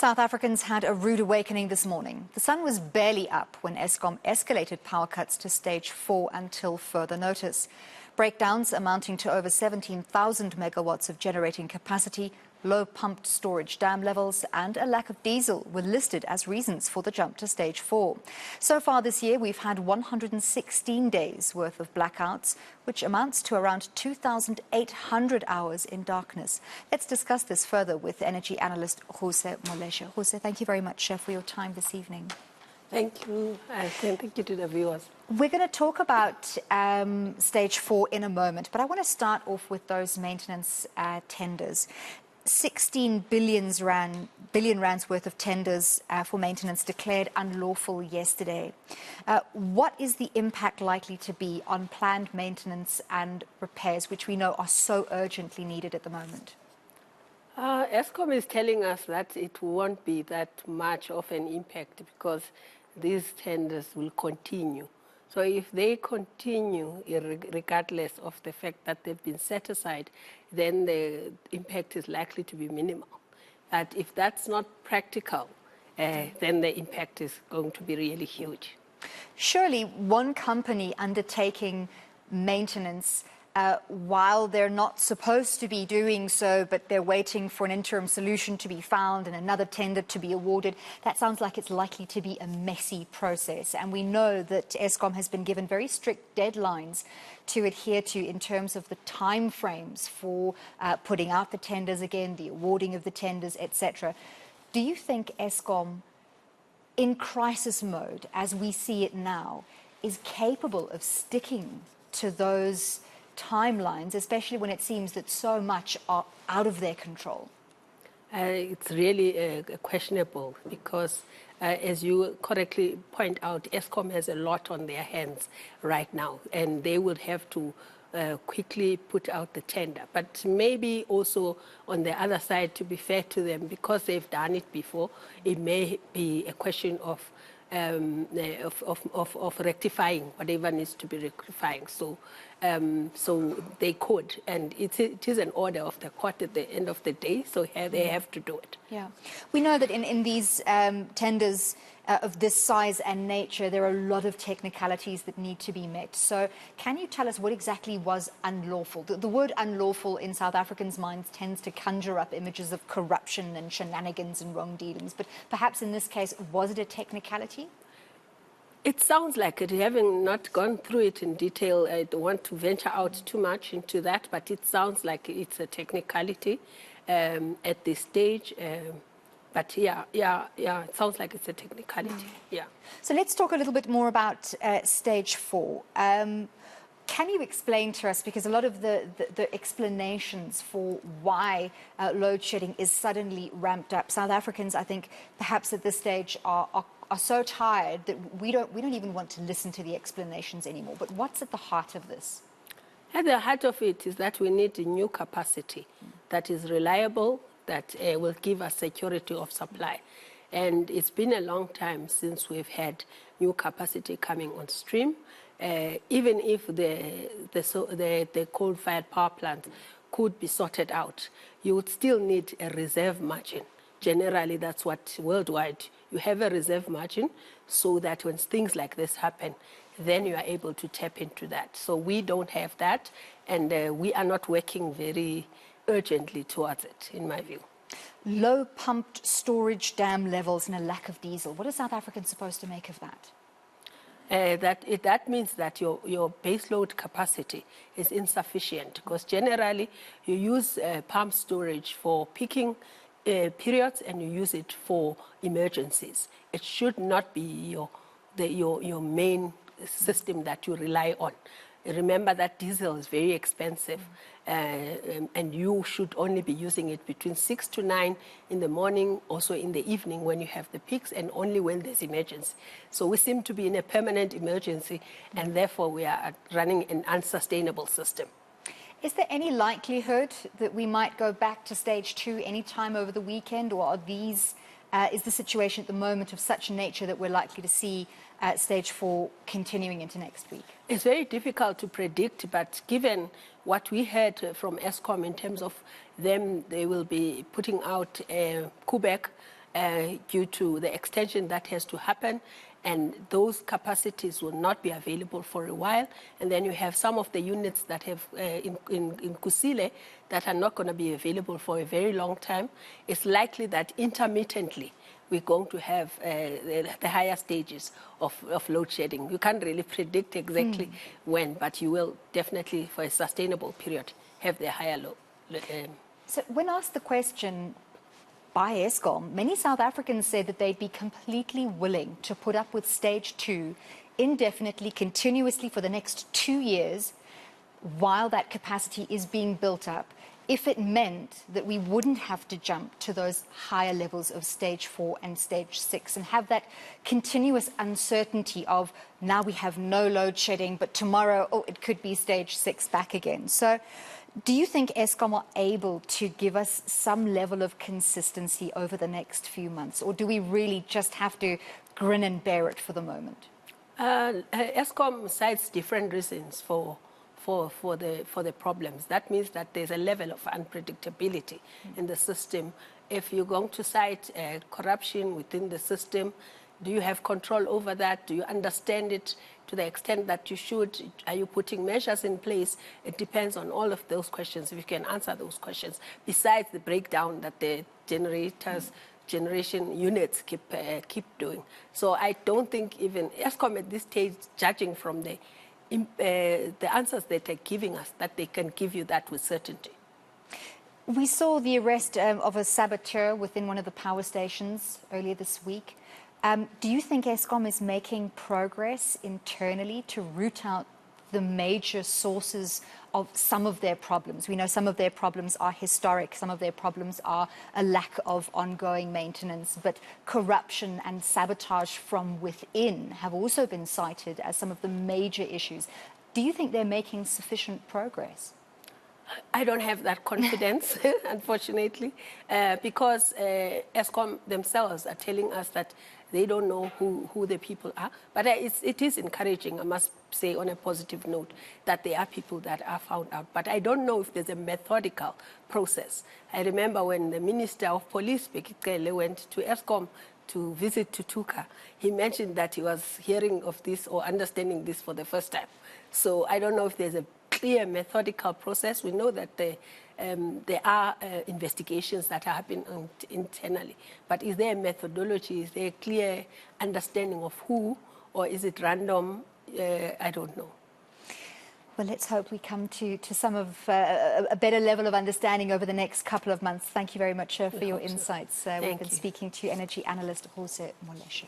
South Africans had a rude awakening this morning. The sun was barely up when Eskom escalated power cuts to stage 4 until further notice. Breakdowns amounting to over 17,000 megawatts of generating capacity, low pumped storage dam levels and a lack of diesel were listed as reasons for the jump to stage 4. So far this year, we've had 116 days worth of blackouts, which amounts to around 2,800 hours in darkness. Let's discuss this further with energy analyst Ruse Moleshe. Ruse, thank you very much for your time this evening. Thank you. Thank you to the viewers. We're going to talk about stage 4 in a moment, but I want to start off with those maintenance tenders. 16 billion rands worth of tenders for maintenance declared unlawful yesterday. What is the impact likely to be on planned maintenance and repairs, which we know are so urgently needed at the moment? Eskom is telling us that it won't be that much of an impact because these tenders will continue. So if they continue, regardless of the fact that they've been set aside, then the impact is likely to be minimal. But if that's not practical, then the impact is going to be really huge. Surely one company undertaking maintenance while they're not supposed to be doing so, but they're waiting for an interim solution to be found and another tender to be awarded, that sounds like it's likely to be a messy process. And we know that Eskom has been given very strict deadlines to adhere to in terms of the time frames for putting out the tenders again, the awarding of the tenders, etc. Do you think Eskom, in crisis mode, as we see it now, is capable of sticking to those timelines, especially when it seems that so much are out of their control? It's really questionable because, as you correctly point out, Eskom has a lot on their hands right now, and they will have to quickly put out the tender. But maybe also on the other side, to be fair to them, because they've done it before, it may be a question of rectifying whatever needs to be rectifying. So they could, and it is an order of the court at the end of the day, so they have to do it. Yeah. We know that in these tenders of this size and nature, there are a lot of technicalities that need to be met. So can you tell us what exactly was unlawful? The word unlawful in South Africans' minds tends to conjure up images of corruption and shenanigans and wrong dealings, but perhaps in this case, was it a technicality? It sounds like it. Having not gone through it in detail, I don't want to venture out too much into that, but it sounds like it's a technicality at this stage. But yeah, it sounds like it's a technicality, yeah. So let's talk a little bit more about stage 4. Can you explain to us, because a lot of the explanations for why load shedding is suddenly ramped up, South Africans, I think, perhaps at this stage are so tired that we don't even want to listen to the explanations anymore. But what's at the heart of this? At the heart of it is that we need a new capacity that is reliable, that will give us security of supply. And it's been a long time since we've had new capacity coming on stream. Even if the coal-fired power plant could be sorted out, you would still need a reserve margin. Generally, that's what worldwide, you have a reserve margin so that when things like this happen, then you are able to tap into that. So we don't have that, and we are not working very urgently towards it, in my view. Low pumped storage dam levels and a lack of diesel. What are South Africans supposed to make of that? That means that your baseload capacity is insufficient because generally you use pump storage for peaking periods and you use it for emergencies. It should not be your main system that you rely on. Remember that diesel is very expensive, and you should only be using it between 6 to 9 in the morning, also in the evening when you have the peaks, and only when there's emergency. So we seem to be in a permanent emergency, and therefore we are running an unsustainable system. Is there any likelihood that we might go back to stage 2 anytime over the weekend, or are these, is the situation at the moment of such nature that we're likely to see stage 4 continuing into next week? It's very difficult to predict, but given what we heard from Eskom in terms of them, they will be putting out Quebec due to the extension that has to happen, and those capacities will not be available for a while. And then you have some of the units that have in Kusile that are not going to be available for a very long time. It's likely that intermittently we're going to have the higher stages of load shedding. You can't really predict exactly when, but you will definitely, for a sustainable period, have the higher load. So when asked the question by Eskom, many South Africans said that they'd be completely willing to put up with stage 2 indefinitely, continuously for the next 2 years while that capacity is being built up, if it meant that we wouldn't have to jump to those higher levels of stage 4 and stage 6 and have that continuous uncertainty of now we have no load shedding, but tomorrow, oh, it could be stage 6 back again. So do you think Eskom are able to give us some level of consistency over the next few months, or do we really just have to grin and bear it for the moment? Eskom cites different reasons for the problems. That means that there's a level of unpredictability in the system. If you're going to cite corruption within the system, do you have control over that? Do you understand it to the extent that you should? Are you putting measures in place? It depends on all of those questions, if you can answer those questions, besides the breakdown that the generation units keep doing. So I don't think even Eskom at this stage, judging from the answers that they're giving us, that they can give you that with certainty. We saw the arrest of a saboteur within one of the power stations earlier this week. Do you think Eskom is making progress internally to root out the major sources of some of their problems? We know some of their problems are historic, some of their problems are a lack of ongoing maintenance, but corruption and sabotage from within have also been cited as some of the major issues. Do you think they're making sufficient progress? I don't have that confidence, unfortunately, because Eskom themselves are telling us that they don't know who the people are. But it is encouraging, I must say, on a positive note, that there are people that are found out. But I don't know if there's a methodical process. I remember when the Minister of Police, Bekele, went to Eskom to visit Tutuka, he mentioned that he was hearing of this or understanding this for the first time. So I don't know if there's a clear methodical process. We know that there are investigations that are happening internally. But is there a methodology? Is there a clear understanding of who, or is it random? I don't know. Well, let's hope we come to some of a better level of understanding over the next couple of months. Thank you very much for your insights. We've been speaking to energy analyst Ruse Moleshe.